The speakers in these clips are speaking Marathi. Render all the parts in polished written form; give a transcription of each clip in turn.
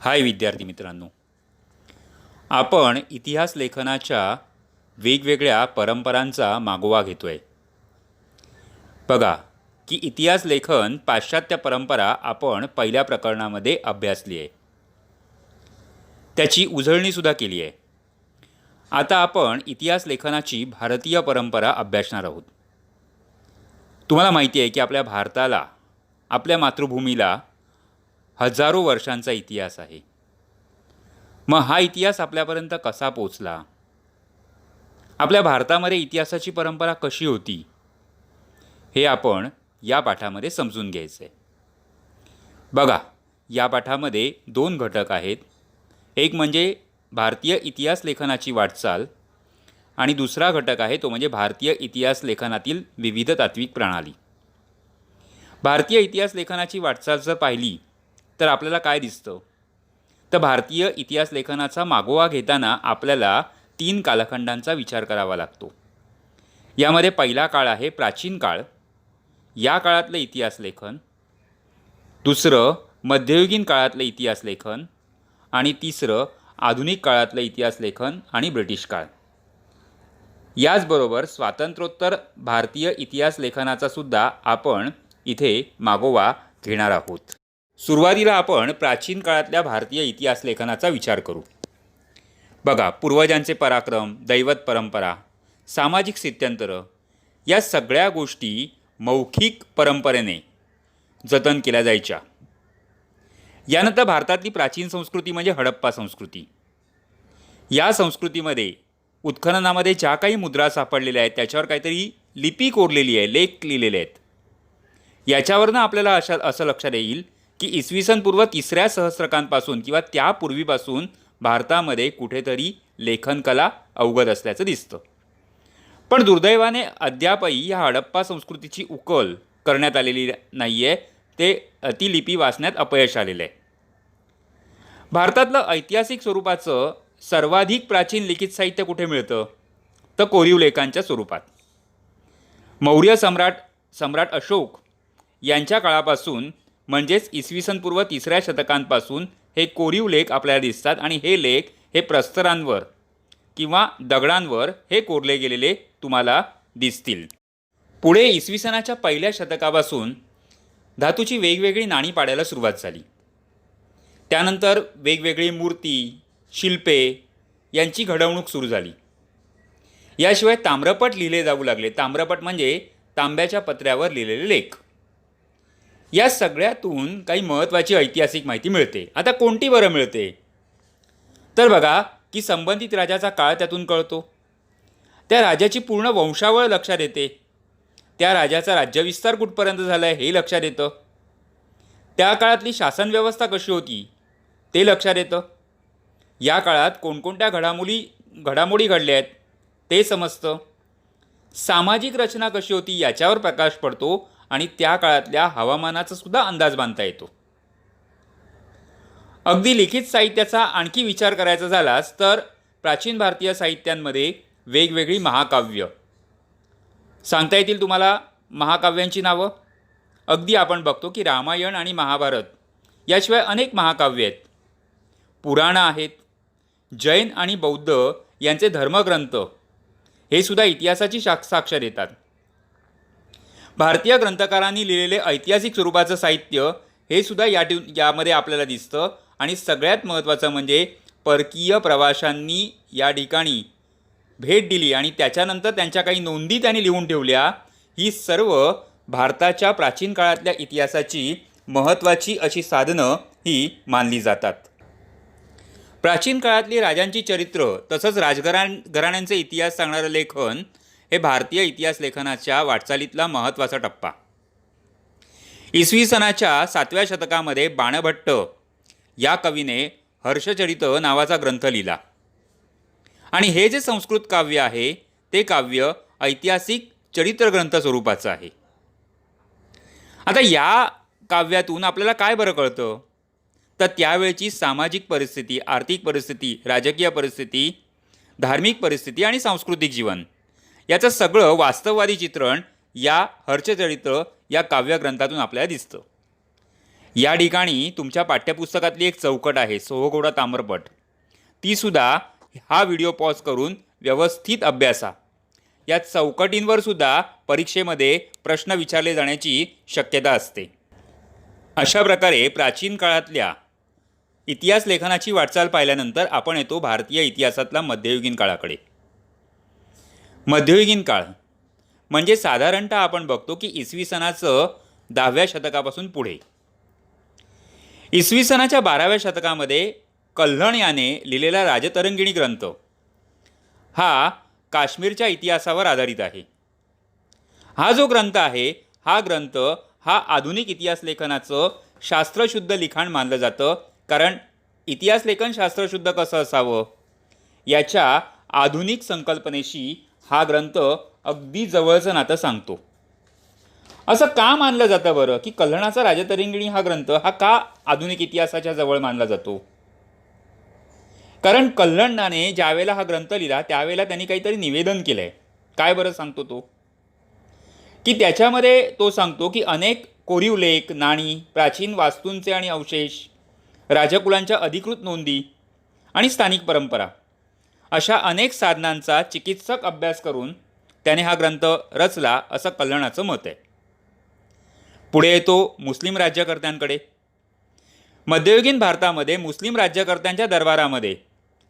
हाय विद्यार्थी मित्रांनो, आपण इतिहास लेखनाच्या वेगवेगळ्या परंपरांचा मागोवा घेतोय। बघा की इतिहास लेखन पाश्चात्य परंपरा आपण पहिल्या प्रकरणामध्ये अभ्यासली आहे, त्याची उजळणी सुद्धा केली आहे। आता आपण इतिहास लेखनाची भारतीय परंपरा अभ्यासणार आहोत। तुम्हाला माहिती आहे की आपल्या भारताला, आपल्या मातृभूमीला हजारो वर्षांचा इतिहास आहे। मग हा इतिहास आपल्यापर्यंत कसा पोचला, आपल्या भारतामध्ये इतिहासाची परंपरा कशी होती, हे आपण या पाठामध्ये समजून घ्यायचं आहे। बघा, या पाठामध्ये दोन घटक आहेत, एक म्हणजे भारतीय इतिहास लेखनाची वाटचाल आणि दुसरा घटक आहे तो म्हणजे भारतीय इतिहास लेखनातील विविध तात्विक प्रणाली। भारतीय इतिहास लेखनाची वाटचाल जर पाहिली तर आपल्याला काय दिसतं, तर भारतीय इतिहास लेखनाचा मागोवा घेताना आपल्याला 3 कालखंडांचा विचार करावा लागतो। यामध्ये पहिला काळ आहे प्राचीन काळ, या काळातलं इतिहास लेखन, दुसरं मध्ययुगीन काळातलं इतिहास लेखन आणि तिसरं आधुनिक काळातलं इतिहास लेखन आणि ब्रिटिश काळ। याचबरोबर स्वातंत्र्योत्तर भारतीय इतिहास लेखनाचा सुद्धा आपण इथे मागोवा घेणार आहोत। सुरुवातीला आपण प्राचीन काळातल्या भारतीय इतिहास लेखनाचा विचार करू। बघा, पूर्वजांचे पराक्रम, दैवत परंपरा, सामाजिक स्थित्यंतर या सगळ्या गोष्टी मौखिक परंपरेने जतन केल्या जायच्या। यानंतर भारतातली प्राचीन संस्कृती म्हणजे हडप्पा संस्कृती। या संस्कृतीमध्ये उत्खननामध्ये ज्या काही मुद्रा सापडलेल्या आहेत त्याच्यावर काहीतरी लिपी कोरलेली आहे, लेख लिहिलेले आहेत। याच्यावरनं आपल्याला असं लक्षात येईल की इसवी सन पूर्व 3ऱ्या सहस्त्रकांपासून किंवा त्यापूर्वीपासून भारतामध्ये कुठेतरी लेखनकला अवगत असल्याचं दिसतं। पण दुर्दैवाने अद्यापही या हडप्पा संस्कृतीची उकल करण्यात आलेली नाही आहे, ती लिपी वाचण्यात अपयश आलेलं आहे। भारतातलं ऐतिहासिक स्वरूपाचं सर्वाधिक प्राचीन लिखित साहित्य कुठे मिळतं, तर कोरीव लेखांच्या स्वरूपात। मौर्य सम्राट अशोक यांच्या काळापासून म्हणजेच इसवी सन पूर्व 3ऱ्या शतकांपासून हे कोरीव लेख आपल्याला दिसतात आणि हे लेख हे प्रस्तरांवर किंवा दगडांवर हे कोरले गेलेले तुम्हाला दिसतील। पुढे इसवी सनाच्या पहिल्या शतकापासून धातूची वेगवेगळी नाणी पाडायला सुरुवात झाली। त्यानंतर वेगवेगळी मूर्ती, शिल्पे यांची घडवणूक सुरू झाली। याशिवाय ताम्रपट लिहिले जाऊ लागले। ताम्रपट म्हणजे तांब्याच्या पत्र्यावर लिहिलेले लेख। या सगळ्यातून काही महत्त्वाची ऐतिहासिक माहिती मिळते। आता कोणती बरं मिळते, तर बघा की संबंधित राजाचा काळ त्यातून कळतो, त्या राजाची पूर्ण वंशावळ लक्षात येते, त्या राजाचा राज्यविस्तार कुठपर्यंत झाला आहे हे लक्षात येतं, त्या काळातली शासन व्यवस्था कशी होती ते लक्षात येतं, या काळात कोणकोणत्या घडामोडी घडल्या आहेत ते समजतं, सामाजिक रचना कशी होती याच्यावर प्रकाश पडतो आणि त्या काळातल्या हवामानाचा सुद्धा अंदाज बांधता येतो। अगदी लिखित साहित्याचा आणखी विचार करायचा झालाच तर प्राचीन भारतीय साहित्यांमध्ये वेगवेगळी महाकाव्य सांगता येतील तुम्हाला। महाकाव्यांची नावं अगदी आपण बघतो की रामायण आणि महाभारत, याशिवाय अनेक महाकाव्य आहेत, पुराणं आहेत, जैन आणि बौद्ध यांचे धर्मग्रंथ हे सुद्धा इतिहासाची साक्ष देतात। भारतीय ग्रंथकारांनी लिहिलेले ऐतिहासिक स्वरूपाचं साहित्य हे सुद्धा यामध्ये आपल्याला दिसतं आणि सगळ्यात महत्त्वाचं म्हणजे परकीय प्रवाशांनी या ठिकाणी भेट दिली आणि त्याच्यानंतर त्यांच्या काही नोंदी त्यांनी लिहून ठेवल्या। ही सर्व भारताच्या प्राचीन काळातल्या इतिहासाची महत्त्वाची अशी साधनं ही मानली जातात। प्राचीन काळातली राजांची चरित्र तसंच राजघराण्यांचे इतिहास सांगणारं लेखन हे भारतीय इतिहास लेखनाच्या वाटचालीतला महत्त्वाचा टप्पा। इसवी सनाच्या 7व्या शतकामध्ये बाणभट्ट या कवीने हर्षचरित नावाचा ग्रंथ लिहिला आणि हे जे संस्कृत काव्य आहे ते काव्य ऐतिहासिक चरित्रग्रंथ स्वरूपाचं आहे। आता या काव्यातून आपल्याला काय बरं कळतं, तर त्यावेळची सामाजिक परिस्थिती, आर्थिक परिस्थिती, राजकीय परिस्थिती, धार्मिक परिस्थिती आणि सांस्कृतिक जीवन याचं सगळं वास्तववादी चित्रण या हर्षचरित्र या काव्यग्रंथातून आपल्याला दिसतं। या ठिकाणी तुमच्या पाठ्यपुस्तकातली एक चौकट आहे, सोहगोडा ताम्रपट, ती सुद्धा हा व्हिडिओ पॉज करून व्यवस्थित अभ्यासा. या चौकटींवर सुद्धा परीक्षेमध्ये प्रश्न विचारले जाण्याची शक्यता असते. अशा प्रकारे प्राचीन काळातल्या इतिहास लेखनाची वाटचाल पाहिल्यानंतर आपण येतो भारतीय इतिहासातला मध्ययुगीन काळाकडे. मध्ययुगीन काळ म्हणजे साधारणतः आपण बघतो की इसवी सनाचं 10व्या शतकापासून पुढे. इसवी सनाच्या 12व्या शतकामध्ये कल्हण याने लिहिलेला राजतरंगिणी ग्रंथ हा काश्मीरच्या इतिहासावर आधारित आहे. हा जो ग्रंथ आहे, हा ग्रंथ हा आधुनिक इतिहास लेखनाचं शास्त्रशुद्ध लिखाण मानलं जातं. कारण इतिहास लेखन शास्त्रशुद्ध कसं असावं याच्या आधुनिक संकल्पनेशी हा ग्रंथ अगदी जवळचं नातं सांगतो. असं का मानलं जातं बरं की कल्हणाचा राजतरंगिणी हा ग्रंथ हा का आधुनिक इतिहासाच्या जवळ मानला जातो? कारण कल्हणाने ज्यावेळेला हा ग्रंथ लिहिला त्यावेळेला त्यांनी काहीतरी निवेदन केलं आहे. काय बरं सांगतो तो? की त्याच्यामध्ये तो सांगतो की अनेक कोरीव लेख, नाणी, प्राचीन वास्तूंचे आणि अवशेष, राजकुलांच्या अधिकृत नोंदी आणि स्थानिक परंपरा अशा अनेक साधनांचा चिकित्सक अभ्यास करून त्याने हा ग्रंथ रचला असं कल्हणाचं मत आहे. पुढे येतो मुस्लिम राज्यकर्त्यांकडे. मध्ययुगीन भारतामध्ये मुस्लिम राज्यकर्त्यांच्या दरबारामध्ये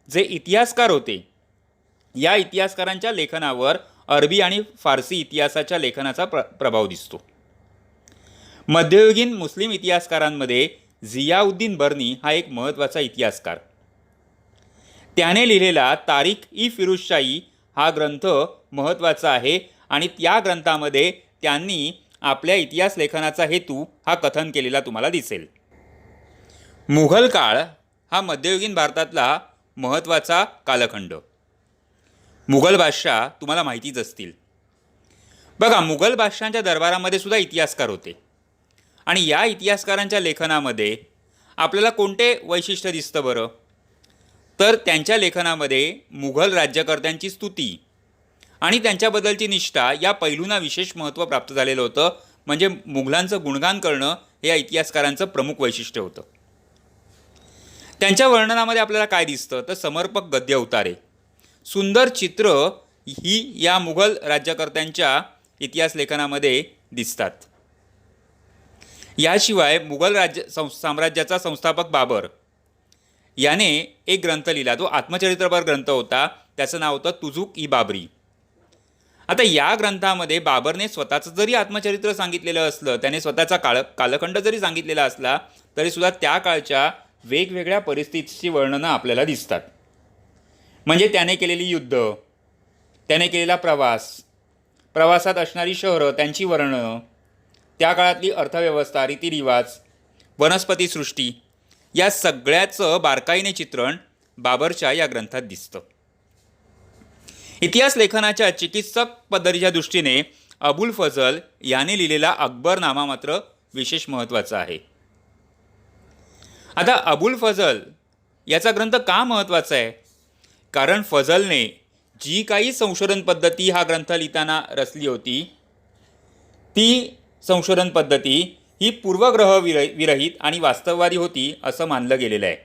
जे इतिहासकार होते, या इतिहासकारांच्या लेखनावर अरबी आणि फारसी इतिहासाच्या लेखनाचा प्रभाव दिसतो. मध्ययुगीन मुस्लिम इतिहासकारांमध्ये झियाउद्दीन बर्नी हा एक महत्त्वाचा इतिहासकार. त्याने लिहिलेला तारीख-ई-फिरोजशाही हा ग्रंथ महत्त्वाचा आहे आणि त्या ग्रंथामध्ये त्यांनी आपल्या इतिहास लेखनाचा हेतू हा कथन केलेला तुम्हाला दिसेल. मुघल काळ हा मध्ययुगीन भारतातला महत्त्वाचा कालखंड. मुघल बादशाह तुम्हाला माहितीच असतील. बघा, मुघल बादशहांच्या दरबारामध्ये सुद्धा इतिहासकार होते आणि या इतिहासकारांच्या लेखनामध्ये आपल्याला कोणते वैशिष्ट्य दिसतं बरं? तर त्यांच्या लेखनामध्ये मुघल राज्यकर्त्यांची स्तुती आणि त्यांच्याबद्दलची निष्ठा या पैलूंना विशेष महत्त्व प्राप्त झालेलं होतं. म्हणजे मुघलांचं गुणगान करणं हे या इतिहासकारांचं प्रमुख वैशिष्ट्य होतं. त्यांच्या वर्णनामध्ये आपल्याला काय दिसतं तर समर्पक गद्य उतारे, सुंदर चित्र ही या मुघल राज्यकर्त्यांच्या इतिहास लेखनामध्ये दिसतात. याशिवाय मुघल साम्राज्याचा संस्थापक बाबर याने एक ग्रंथ लिहिला, तो आत्मचरित्रपर ग्रंथ होता. त्याचं नाव होतं तुझुक-ई-बाबरी. आता या ग्रंथामध्ये बाबरने स्वतःचं जरी आत्मचरित्र सांगितलेलं असलं, त्याने स्वतःचा कालखंड जरी सांगितलेला असला तरीसुद्धा त्या काळच्या वेगवेगळ्या परिस्थितीची वर्णनं आपल्याला दिसतात. म्हणजे त्याने केलेली युद्ध, त्याने केलेला प्रवासात असणारी शहरं, त्यांची वर्णनं, त्या काळातली अर्थव्यवस्था, रीतिरिवाज, वनस्पतीसृष्टी या सगळ्याचं बारकाईने चित्रण बाबरच्या या ग्रंथात दिसतं. इतिहास लेखनाच्या चिकित्सक पद्धतीच्या दृष्टीने अबुल फजल याने लिहिलेला अकबरनामा मात्र विशेष महत्त्वाचा आहे. आता अबुल फजल याचा ग्रंथ का महत्त्वाचा आहे? कारण फजलने जी काही संशोधन पद्धती हा ग्रंथ लिहिताना रचली होती, ती संशोधन पद्धती ही पूर्वग्रह विरहित आणि वास्तववादी होती असं मानलं गेलेलं आहे.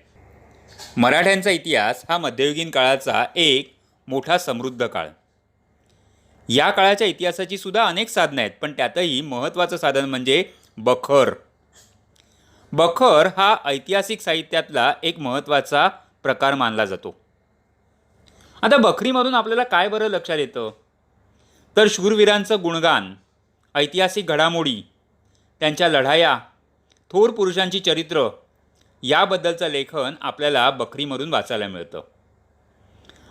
मराठ्यांचा इतिहास हा मध्ययुगीन काळाचा एक मोठा समृद्ध काळ. या काळाच्या इतिहासाची सुद्धा अनेक साधनं आहेत, पण त्यातही महत्त्वाचं साधन म्हणजे बखर. बखर हा ऐतिहासिक साहित्यातला एक महत्त्वाचा प्रकार मानला जातो. आता बखरीमधून आपल्याला काय बरं लक्षात येतं तर शूरवीरांचं गुणगान, ऐतिहासिक घडामोडी, त्यांच्या लढाया, थोर पुरुषांची चरित्र याबद्दलचं लेखन आपल्याला बखरीमधून वाचायला मिळतं.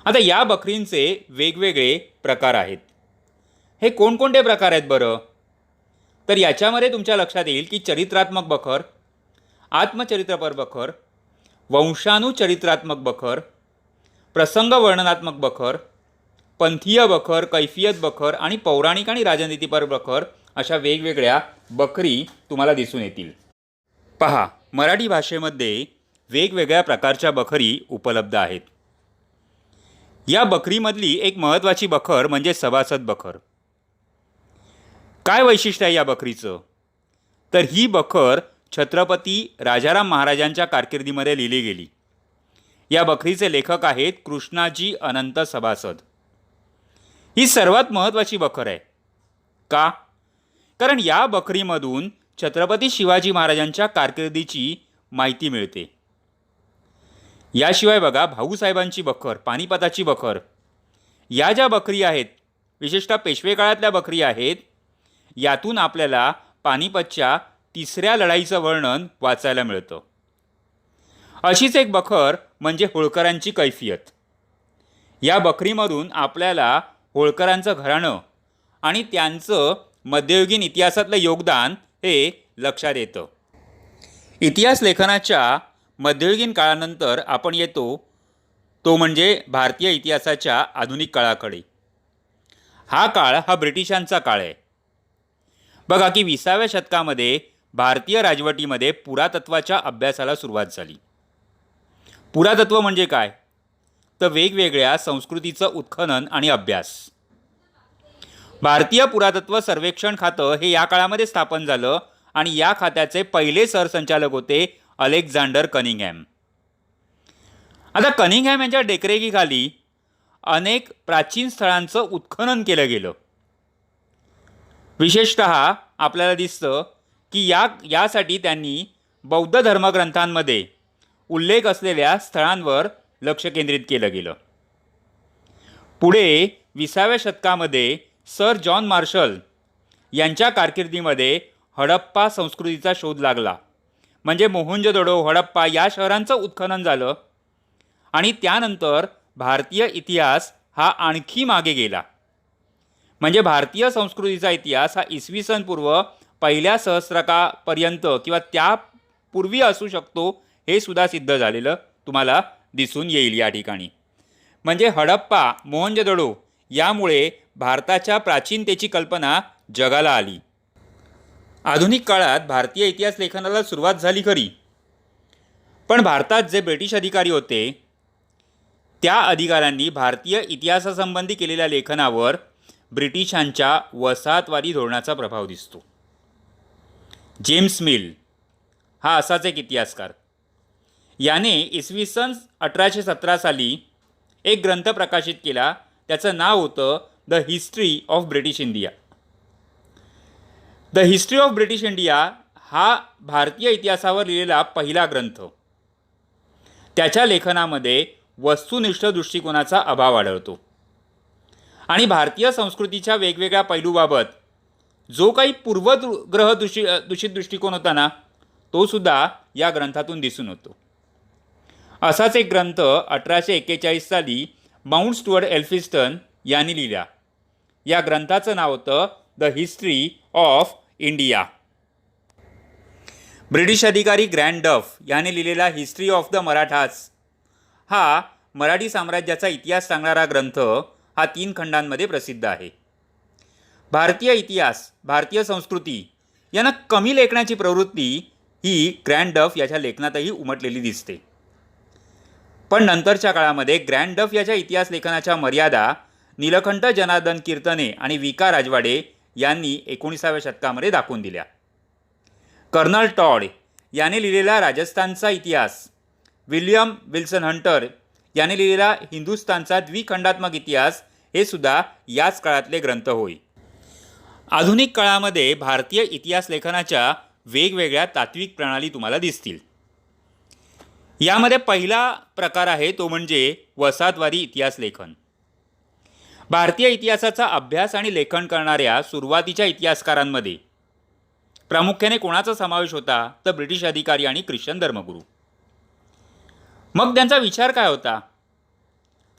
आता या बखरींचे वेगवेगळे प्रकार आहेत. हे कोणकोणते प्रकार आहेत बरं? तर याच्यामध्ये तुमच्या लक्षात येईल की चरित्रात्मक बखर, आत्मचरित्रपर बखर, वंशानुचरित्रात्मक बखर, प्रसंग वर्णनात्मक बखर, पंथीय बखर, कैफियत बखर आणि पौराणिक आणि राजनीतिपर बखर अशा वेगवेगळ्या बखरी तुम्हाला दिसून येतील. पहा, मराठी भाषेमध्ये वेगवेगळ्या प्रकारच्या बखरी उपलब्ध आहेत. या बखरीमधली एक महत्त्वाची बखर म्हणजे सभासद बखर. काय वैशिष्ट्य आहे या बखरीचं? तर ही बखर छत्रपती राजाराम महाराजांच्या कारकिर्दीमध्ये लिहिली गेली. या बखरीचे लेखक आहेत कृष्णाजी अनंत सभासद. ही सर्वात महत्त्वाची बखर आहे. का? कारण या बखरीमधून छत्रपती शिवाजी महाराजांच्या कारकिर्दीची माहिती मिळते. याशिवाय बघा, भाऊसाहेबांची बखर, पानिपताची बखर, या ज्या बखरी आहेत, विशेषतः पेशवे काळातल्या बखरी आहेत, यातून आपल्याला पानिपतच्या तिसऱ्या लढाईचं वर्णन वाचायला मिळतं. अशीच एक बखर म्हणजे होळकरांची कैफियत. या बखरीमधून आपल्याला होळकरांचं घराणं आणि त्यांचं मध्ययुगीन इतिहासातलं योगदान हे लक्षात येतं. इतिहास लेखनाच्या मध्ययुगीन काळानंतर आपण येतो तो म्हणजे भारतीय इतिहासाच्या आधुनिक काळाकडे. हा काळ हा ब्रिटिशांचा काळ आहे. बघा की 20व्या शतकामध्ये भारतीय राजवटीमध्ये पुरातत्वाच्या अभ्यासाला सुरुवात झाली. पुरातत्व म्हणजे काय? तर वेगवेगळ्या संस्कृतीचं उत्खनन आणि अभ्यास. भारतीय पुरातत्व सर्वेक्षण खातं हे या काळामध्ये स्थापन झालं आणि या खात्याचे पहिले सरसंचालक होते अलेक्झांडर कनिंगहॅम. आता कनिंगहॅम यांच्या देखरेखीखाली अनेक प्राचीन स्थळांचं उत्खनन केलं गेलं. विशेषतः आपल्याला दिसतं की यासाठी त्यांनी बौद्ध धर्मग्रंथांमध्ये उल्लेख असलेल्या स्थळांवर लक्ष केंद्रित केलं गेलं. पुढे 20व्या शतकामध्ये सर जॉन मार्शल यांच्या कारकिर्दीमध्ये हडप्पा संस्कृतीचा शोध लागला. म्हणजे मोहनजोदडो, हडप्पा या शहरांचं उत्खनन झालं आणि त्यानंतर भारतीय इतिहास हा आणखी मागे गेला. म्हणजे भारतीय संस्कृतीचा इतिहास हा इसवी सन पूर्व पहिल्या सहस्त्रकापर्यंत किंवा त्यापूर्वी असू शकतो, हे सुद्धा सिद्ध झालेलं तुम्हाला दिसून येईल या ठिकाणी. म्हणजे हडप्पा, मोहनजोदडो यामुळे भारताच्या प्राचीनतेची कल्पना जगाला आली. आधुनिक काळात भारतीय इतिहास लेखनाला सुरुवात झाली खरी, पण भारतात जे ब्रिटिश अधिकारी होते त्या अधिकाऱ्यांनी भारतीय इतिहासासंबंधी केलेल्या लेखनावर ब्रिटिशांच्या वसाहतवादी धोरणाचा प्रभाव दिसतो. जेम्स मिल हा असाच एक इतिहासकार. याने इसवी सन 1817 साली एक ग्रंथ प्रकाशित केला. त्याचं नाव होतं the history of British India. The history of British India हा भारतीय इतिहासावर लिहिलेला पहिला ग्रंथ. त्याच्या लेखनामध्ये वस्तुनिष्ठ दृष्टिकोनाचा अभाव आढळतो आणि भारतीय संस्कृतीच्या वेगवेगळ्या पैलूबाबत जो काही पूर्वग्रह दूषित दृष्टिकोन होता ना, तो सुद्धा या ग्रंथातून दिसून होतो. असाच एक ग्रंथ 1841 साली माउंट स्टुअर्ट एल्फिन्स्टन यांनी लिहिला. या ग्रंथाचं नाव होतं the history of India. British अधिकारी ग्रँड डफ याने लिहिलेला हिस्ट्री ऑफ द मराठास हा मराठी साम्राज्याचा इतिहास सांगणारा ग्रंथ हा 3 खंडांमध्ये प्रसिद्ध आहे. भारतीय इतिहास, भारतीय संस्कृती यांना कमी लेखण्याची प्रवृत्ती ही ग्रँड डफ याच्या लेखनातही उमटलेली दिसते. पण नंतरच्या काळामध्ये ग्रँड डफ याच्या इतिहास लेखनाच्या मर्यादा नीलकंठ जनार्दन कीर्तने आणि विका राजवाडे यांनी 19व्या शतकामध्ये दाखवून दिल्या. कर्नल टॉड याने लिहिलेला राजस्थानचा इतिहास, विल्यम विल्सन हंटर याने लिहिलेला हिंदुस्थानचा द्विखंडात्मक इतिहास हे सुद्धा याच काळातले ग्रंथ होय. आधुनिक काळामध्ये भारतीय इतिहास लेखनाच्या वेगवेगळ्या तात्विक प्रणाली तुम्हाला दिसतील. यामध्ये पहिला प्रकार आहे तो म्हणजे वसाहतवादी इतिहास लेखन. भारतीय इतिहासाचा अभ्यास आणि लेखन करणाऱ्या सुरुवातीच्या इतिहासकारांमध्ये प्रामुख्याने कोणाचा समावेश होता? तर ब्रिटिश अधिकारी आणि ख्रिश्चन धर्मगुरू. मग त्यांचा विचार काय होता?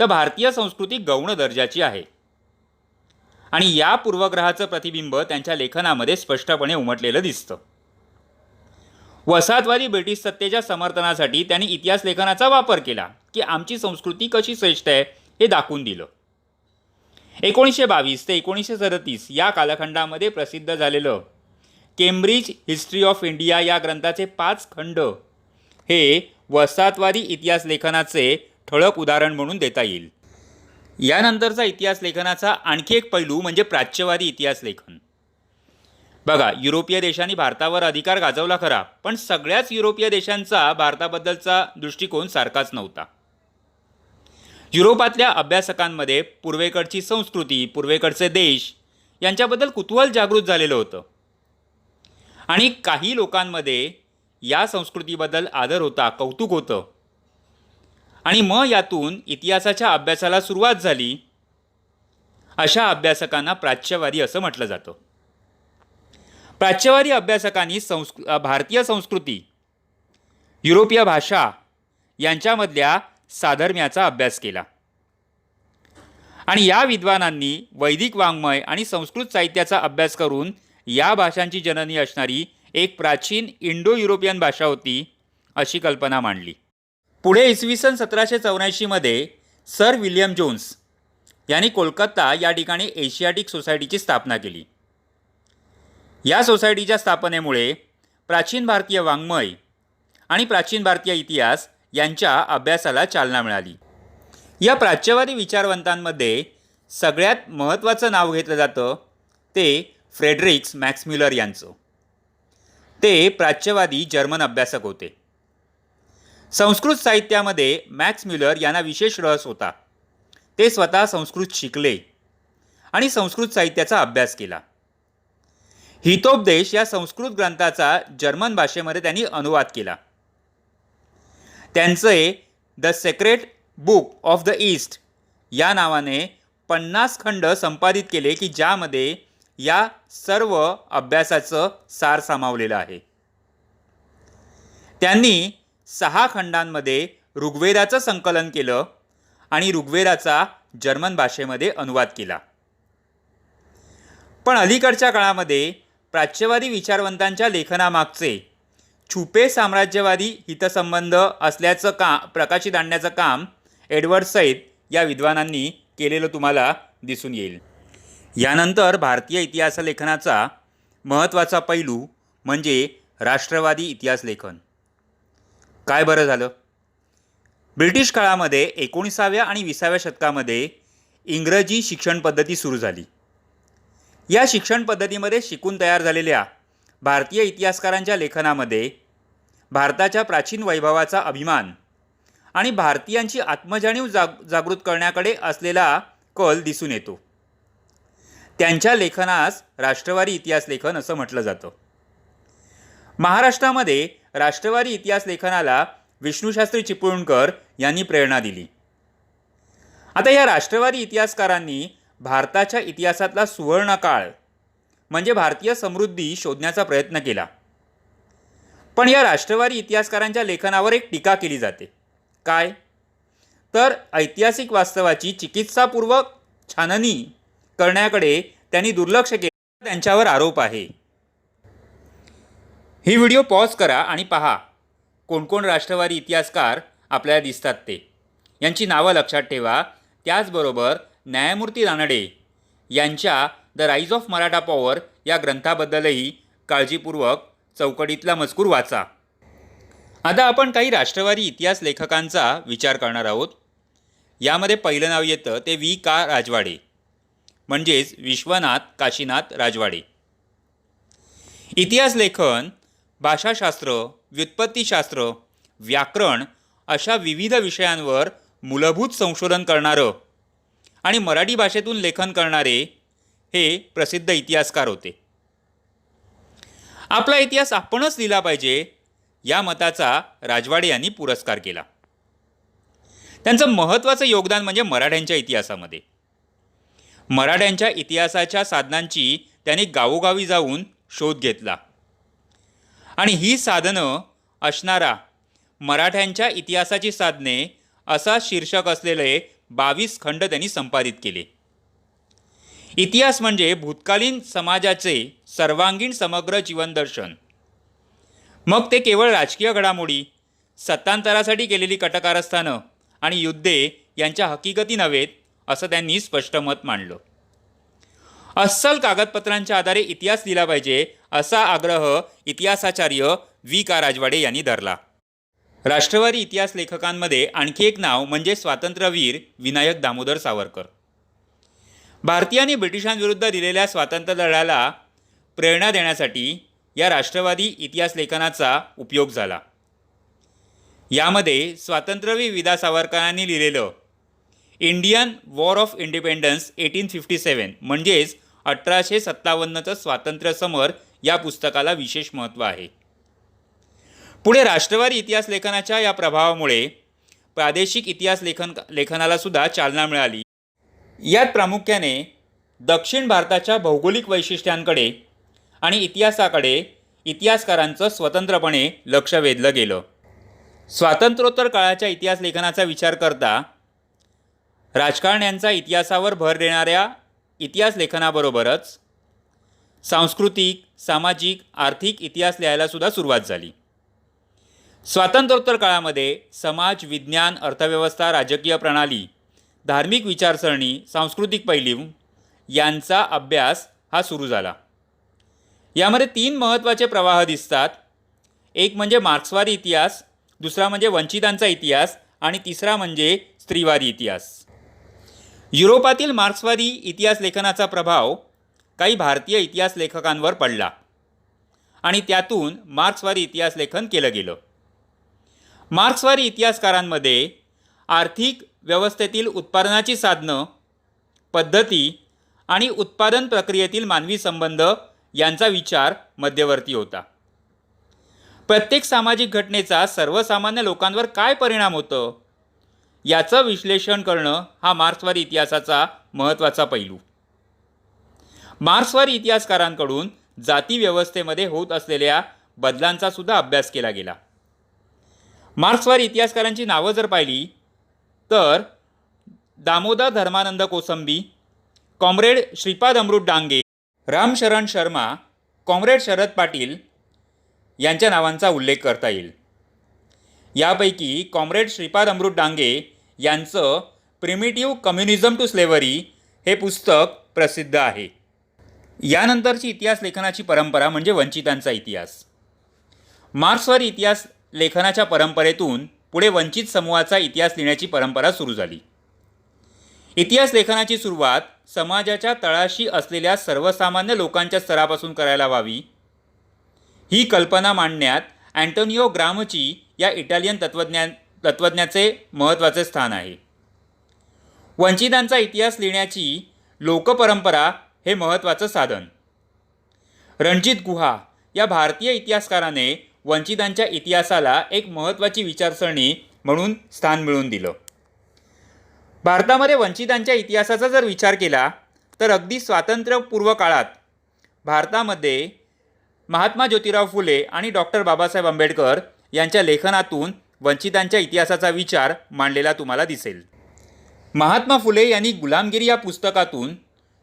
तर भारतीय संस्कृती गौण दर्जाची आहे आणि या पूर्वग्रहाचं प्रतिबिंब त्यांच्या लेखनामध्ये स्पष्टपणे उमटलेलं दिसतं. वसाहतवादी ब्रिटिश सत्तेच्या समर्थनासाठी त्यांनी इतिहास लेखनाचा वापर केला की आमची संस्कृती कशी श्रेष्ठ आहे हे दाखवून दिलं. 1922 ते 1937 या कालखंडामध्ये प्रसिद्ध झालेलं केम्ब्रिज हिस्ट्री ऑफ इंडिया या ग्रंथाचे 5 खंड हे वसाहतवादी इतिहास लेखनाचे ठळक उदाहरण म्हणून देता येईल. यानंतरचा इतिहास लेखनाचा आणखी एक पैलू म्हणजे प्राच्यवादी इतिहास लेखन. बघा, युरोपीय देशांनी भारतावर अधिकार गाजवला खरा, पण सगळ्याच युरोपीय देशांचा भारताबद्दलचा दृष्टिकोन सारखाच नव्हता. युरोपातल्या अभ्यासकांमध्ये पूर्वेकडची संस्कृती, पूर्वेकडचे देश यांच्याबद्दल कुतूहल जागृत झालेलं होतं. आणि काही लोकांमध्ये या संस्कृतीबद्दल आदर होता, कौतुक होतं. आणि मग यातून इतिहासाच्या अभ्यासाला सुरुवात झाली. अशा अभ्यासकांना प्राच्यवादी असं म्हटलं जातं. प्राच्यवादी अभ्यासकांनी भारतीय संस्कृती, युरोपीय भाषा यांच्यामधल्या साधर्म्याचा अभ्यास केला. आणि या विद्वानांनी वैदिक वाङ्मय आणि संस्कृत साहित्याचा अभ्यास करून या भाषांची जननी असणारी एक प्राचीन इंडो युरोपियन भाषा होती अशी कल्पना मांडली. पुढे इसवी सन 1784 सर विल्यम जोन्स यांनी कोलकाता या ठिकाणी एशियाटिक सोसायटीची स्थापना केली. या सोसायटीच्या स्थापनेमुळे प्राचीन भारतीय वाङ्मय आणि प्राचीन भारतीय इतिहास यांच्या अभ्यासाला चालना मिळाली. या प्राच्यवादी विचारवंतांमध्ये सगळ्यात महत्त्वाचं नाव घेतलं जातं ते फ्रेडरिक्स मॅक्सम्युलर यांचं. ते प्राच्यवादी जर्मन अभ्यासक होते. संस्कृत साहित्यामध्ये मॅक्सम्युलर यांना विशेष रस होता. ते स्वतः संस्कृत शिकले आणि संस्कृत साहित्याचा अभ्यास केला. हितोपदेश या संस्कृत ग्रंथाचा जर्मन भाषेमध्ये त्यांनी अनुवाद केला. त्यांचे the sacred book of the East या नावाने 50 खंड संपादित केले की ज्यामध्ये या सर्व अभ्यासाचं सार सामावलेलं आहे. त्यांनी 6 खंडांमध्ये ऋग्वेदाचं संकलन केलं आणि ऋग्वेदाचा जर्मन भाषेमध्ये अनुवाद केला. पण अलीकडच्या काळामध्ये प्राच्यवादी विचारवंतांच्या लेखनामागचे छुपे साम्राज्यवादी हितसंबंध असल्याचं प्रकाशित आणण्याचं काम एडवर्ड सईद या विद्वानांनी केलेलं तुम्हाला दिसून येईल. यानंतर भारतीय इतिहास लेखनाचा महत्त्वाचा पैलू म्हणजे राष्ट्रवादी इतिहास लेखन. काय बरं झालं? ब्रिटिश काळामध्ये 19व्या आणि 20व्या शतकामध्ये इंग्रजी शिक्षण पद्धती सुरू झाली. या शिक्षण पद्धतीमध्ये शिकून तयार झालेल्या भारतीय इतिहासकारांच्या लेखनामध्ये भारताच्या प्राचीन वैभवाचा अभिमान आणि भारतीयांची आत्मजाणीव जागृत करण्याकडे असलेला कल दिसून येतो. त्यांच्या लेखनास राष्ट्रवादी इतिहास लेखन असं म्हटलं जातं. महाराष्ट्रामध्ये राष्ट्रवादी इतिहास लेखनाला विष्णुशास्त्री चिपळूणकर यांनी प्रेरणा दिली. आता या राष्ट्रवादी इतिहासकारांनी भारताच्या इतिहासातला सुवर्ण काळ म्हणजे भारतीय समृद्धी शोधण्याचा प्रयत्न केला. पण या राष्ट्रवादी इतिहासकारांच्या लेखनावर एक टीका केली जाते. काय तर ऐतिहासिक वास्तवाची चिकित्सापूर्वक छाननी करण्याकडे त्यांनी दुर्लक्ष केले, त्यांच्यावर आरोप आहे. ही व्हिडिओ पॉज करा आणि पहा कोण राष्ट्रवादी इतिहासकार आपल्याला दिसतात ते. यांची नावं लक्षात ठेवा. त्याचबरोबर न्यायमूर्ती रानडे यांच्या the rise of Maratha power या ग्रंथाबद्दलही काळजीपूर्वक चौकटीतला मजकूर वाचा. आता आपण काही राष्ट्रवादी इतिहास लेखकांचा विचार करणार आहोत. यामध्ये पहिलं नाव येतं ते V.K. राजवाडे म्हणजेच विश्वनाथ काशीनाथ राजवाडे. इतिहास लेखन, भाषाशास्त्र, व्युत्पत्तीशास्त्र, व्याकरण अशा विविध विषयांवर मूलभूत संशोधन करणारं आणि मराठी भाषेतून लेखन करणारे हे प्रसिद्ध इतिहासकार होते. आपला इतिहास आपणच लिहिला पाहिजे या मताचा राजवाडे यांनी पुरस्कार केला. त्यांचं महत्त्वाचं योगदान म्हणजे मराठ्यांच्या इतिहासामध्ये. मराठ्यांच्या इतिहासाच्या साधनांची त्यांनी गावोगावी जाऊन शोध घेतला आणि ही साधनं असणारा मराठ्यांच्या इतिहासाची साधने असा शीर्षक असलेले 22 खंड त्यांनी संपादित केले. इतिहास म्हणजे भूतकालीन समाजाचे सर्वांगीण समग्र जीवनदर्शन. मग ते केवळ राजकीय घडामोडी, सत्तांतरासाठी केलेली कटकारस्थानं आणि युद्धे यांच्या हकीकती नव्हेत असं त्यांनी स्पष्ट मत मांडलं. अस्सल कागदपत्रांच्या आधारे इतिहास लिहिला पाहिजे असा आग्रह इतिहासाचार्य V.K. राजवाडे यांनी धरला. राष्ट्रवादी इतिहास लेखकांमध्ये आणखी एक नाव म्हणजे स्वातंत्र्यवीर विनायक दामोदर सावरकर. भारतीयांनी ब्रिटिशांविरुद्ध दिलेल्या स्वातंत्र्य लढ्याला प्रेरणा देण्यासाठी या राष्ट्रवादी इतिहास लेखनाचा उपयोग झाला. यामध्ये स्वातंत्र्यवीर विदा सावरकरांनी लिहिलेलं इंडियन वॉर ऑफ इंडिपेंडन्स 1857 म्हणजेच 1857चं स्वातंत्र्य समर या पुस्तकाला विशेष महत्त्व आहे. पुढे राष्ट्रवादी इतिहास लेखनाच्या या प्रभावामुळे प्रादेशिक इतिहास लेखनाला सुद्धा चालना मिळाली. यात प्रामुख्याने दक्षिण भारताच्या भौगोलिक वैशिष्ट्यांकडे आणि इतिहासाकडे इतिहासकारांचं स्वतंत्रपणे लक्ष वेधलं गेलं. स्वातंत्र्योत्तर काळाच्या इतिहास लेखनाचा विचार करता राजकारण्यांचा इतिहासावर भर देणाऱ्या इतिहास लेखनाबरोबरच सांस्कृतिक, सामाजिक, आर्थिक इतिहास लिहायलासुद्धा सुरुवात झाली. स्वातंत्र्योत्तर काळामध्ये समाज, विज्ञान, अर्थव्यवस्था, राजकीय प्रणाली, धार्मिक विचारसरणी, सांस्कृतिक पैलू यांचा अभ्यास हा सुरू झाला. यामध्ये 3 महत्त्वाचे प्रवाह दिसतात. एक म्हणजे मार्क्सवादी इतिहास, दुसरा म्हणजे वंचितांचा इतिहास आणि तिसरा म्हणजे स्त्रीवादी इतिहास. युरोपातील मार्क्सवादी इतिहास लेखनाचा प्रभाव काही भारतीय इतिहास लेखकांवर पडला आणि त्यातून मार्क्सवादी इतिहास लेखन केलं गेलं. मार्क्सवादी इतिहासकारांमध्ये आर्थिक व्यवस्थेतील उत्पादनाची साधनं, पद्धती आणि उत्पादन प्रक्रियेतील मानवी संबंध यांचा विचार मध्यवर्ती होता. प्रत्येक सामाजिक घटनेचा सर्वसामान्य लोकांवर काय परिणाम होतो याचं विश्लेषण करणं हा मार्क्सवादी इतिहासाचा महत्त्वाचा पैलू. मार्क्सवादी इतिहासकारांकडून जाती व्यवस्थेमध्ये होत असलेल्या बदलांचा सुद्धा अभ्यास केला गेला. मार्क्सवादी इतिहासकारांची नावं जर पाहिली तर दामोदर धर्मानंद कोसंबी, कॉम्रेड श्रीपाद अमृत डांगे, रामशरण शर्मा, कॉम्रेड शरद पाटील यांच्या नावांचा उल्लेख करता येईल. यापैकी कॉम्रेड श्रीपाद अमृत डांगे यांचं प्रिमिटिव्ह कम्युनिझम टू स्लेव्हरी हे पुस्तक प्रसिद्ध आहे. यानंतरची इतिहास लेखनाची परंपरा म्हणजे वंचितांचा इतिहास. मार्क्सवादी इतिहास लेखनाच्या परंपरेतून पुढे वंचित समूहाचा इतिहास लिहिण्याची परंपरा सुरू झाली. इतिहास लेखनाची सुरुवात समाजाच्या तळाशी असलेल्या सर्वसामान्य लोकांच्या स्तरापासून करायला व्हावी ही कल्पना मांडण्यात अँटोनिओ ग्रामची या इटालियन तत्त्वज्ञाचे महत्त्वाचे स्थान आहे. वंचितांचा इतिहास लिहिण्याची लोकपरंपरा हे महत्त्वाचं साधन. रणजित गुहा या भारतीय इतिहासकाराने वंचितांच्या इतिहासाला एक महत्त्वाची विचारसरणी म्हणून स्थान मिळवून दिलं. भारतामध्ये वंचितांच्या इतिहासाचा जर विचार केला तर अगदी स्वातंत्र्यपूर्व काळात भारतामध्ये महात्मा ज्योतिराव फुले आणि डॉक्टर बाबासाहेब आंबेडकर यांच्या लेखनातून वंचितांच्या इतिहासाचा विचार मांडलेला तुम्हाला दिसेल. महात्मा फुले यांनी गुलामगिरी या पुस्तकातून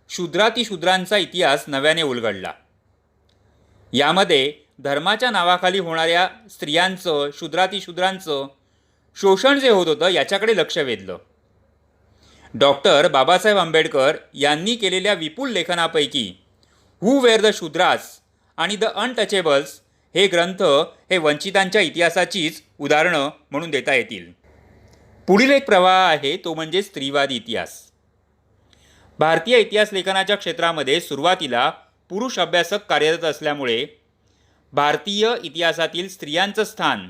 शूद्रातिशूद्रांचा इतिहास नव्याने उलगडला. यामध्ये धर्माच्या नावाखाली होणाऱ्या स्त्रियांचं, शूद्रातिशूद्रांचं शोषण जे होत होतं याच्याकडे लक्ष वेधलं. डॉक्टर बाबासाहेब आंबेडकर यांनी केलेल्या विपुल लेखनापैकी हू वेअर द शूद्रास आणि द अनटचेबल्स हे ग्रंथ हे वंचितांच्या इतिहासाचीच उदाहरणं म्हणून देता येतील. पुढील एक प्रवाह आहे तो म्हणजे स्त्रीवादी इतिहास. भारतीय इतिहास लेखनाच्या क्षेत्रामध्ये सुरुवातीला पुरुष अभ्यासक कार्यरत असल्यामुळे भारतीय इतिहासातील स्त्रियांचं स्थान,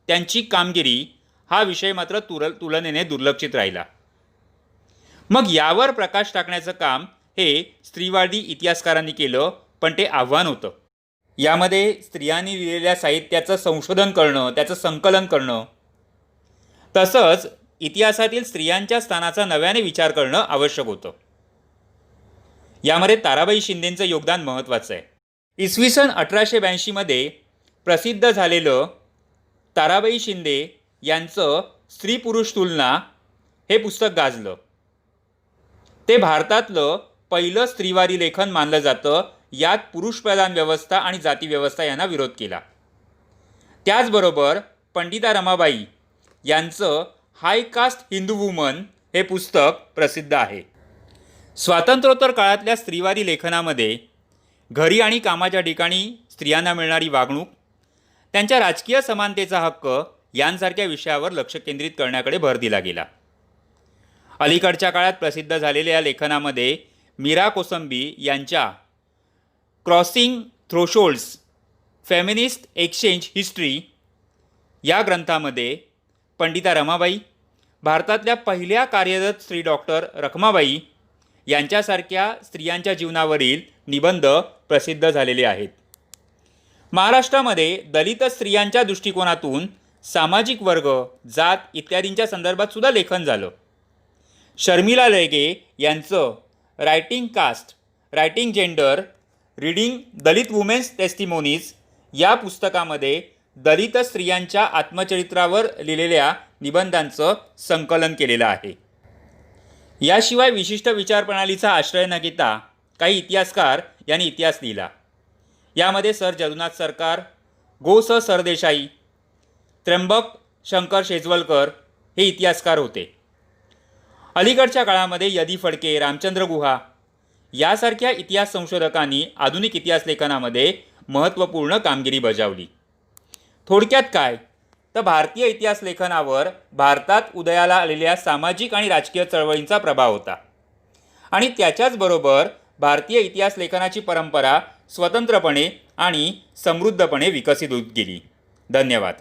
त्यांची कामगिरी हा विषय मात्र तुलनेने दुर्लक्षित राहिला. मग यावर प्रकाश टाकण्याचं काम हे स्त्रीवादी इतिहासकारांनी केलं, पण ते आव्हान होतं. यामध्ये स्त्रियांनी लिहिलेल्या साहित्याचं संशोधन करणं, त्याचं संकलन करणं, तसंच इतिहासातील स्त्रियांच्या स्थानाचा नव्याने विचार करणं आवश्यक होतं. यामध्ये ताराबाई शिंदेंचं योगदान महत्त्वाचं आहे. इसवी सन 1882 प्रसिद्ध झालेलं ताराबाई शिंदे यांचं स्त्री पुरुष तुलना हे पुस्तक गाजलं. ते भारतातलं पहिलं स्त्रीवादी लेखन मानलं जातं. यात पुरुषप्रधान व्यवस्था आणि जाती व्यवस्था यांना विरोध केला. त्याचबरोबर पंडिता रमाबाई यांचं हाय कास्ट हिंदू वुमन हे पुस्तक प्रसिद्ध आहे. स्वातंत्र्योत्तर काळातल्या स्त्रीवादी लेखनामध्ये घरी आणि कामाच्या ठिकाणी स्त्रियांना मिळणारी वागणूक, त्यांच्या राजकीय समानतेचा हक्क यांसारख्या विषयावर लक्ष केंद्रित करण्याकडे भर दिला गेला. अलीकडच्या काळात प्रसिद्ध झालेल्या या लेखनामध्ये मीरा कोसंबी यांच्या क्रॉसिंग थ्रोशोल्ड्स फेमिनिस्ट एक्सचेंज हिस्ट्री या ग्रंथामध्ये पंडिता रमाबाई, भारतातल्या पहिल्या कार्यरत स्त्री डॉक्टर रखमाबाई यांच्यासारख्या स्त्रियांच्या जीवनावरील निबंध प्रसिद्ध झालेले आहेत. महाराष्ट्रामध्ये दलित स्त्रियांच्या दृष्टिकोनातून सामाजिक वर्ग, जात इत्यादींच्या संदर्भात सुद्धा लेखन झालं. शर्मिला रेगे यांचं writing caste, writing gender, reading Dalit women's testimonies या पुस्तकामध्ये दलित स्त्रियांच्या आत्मचरित्रावर लिहिलेल्या निबंधांचं संकलन केलेलं आहे. याशिवाय विशिष्ट विचारप्रणालीचा आश्रय न घेता काही इतिहासकार यांनी इतिहास लिहिला. यामध्ये सर जदुनाथ सरकार, गो स सरदेसाई, त्र्यंबक शंकर शेजवलकर हे इतिहासकार होते. अलीकडच्या काळामध्ये यदी फडके, रामचंद्र गुहा यासारख्या इतिहास संशोधकांनी आधुनिक इतिहास लेखनामध्ये महत्त्वपूर्ण कामगिरी बजावली. थोडक्यात काय तर भारतीय इतिहास लेखनावर भारतात उदयाला आलेल्या सामाजिक आणि राजकीय चळवळींचा प्रभाव होता आणि त्याच्याचबरोबर भारतीय इतिहास लेखनाची परंपरा स्वतंत्रपणे आणि समृद्धपणे विकसित होत गेली. धन्यवाद.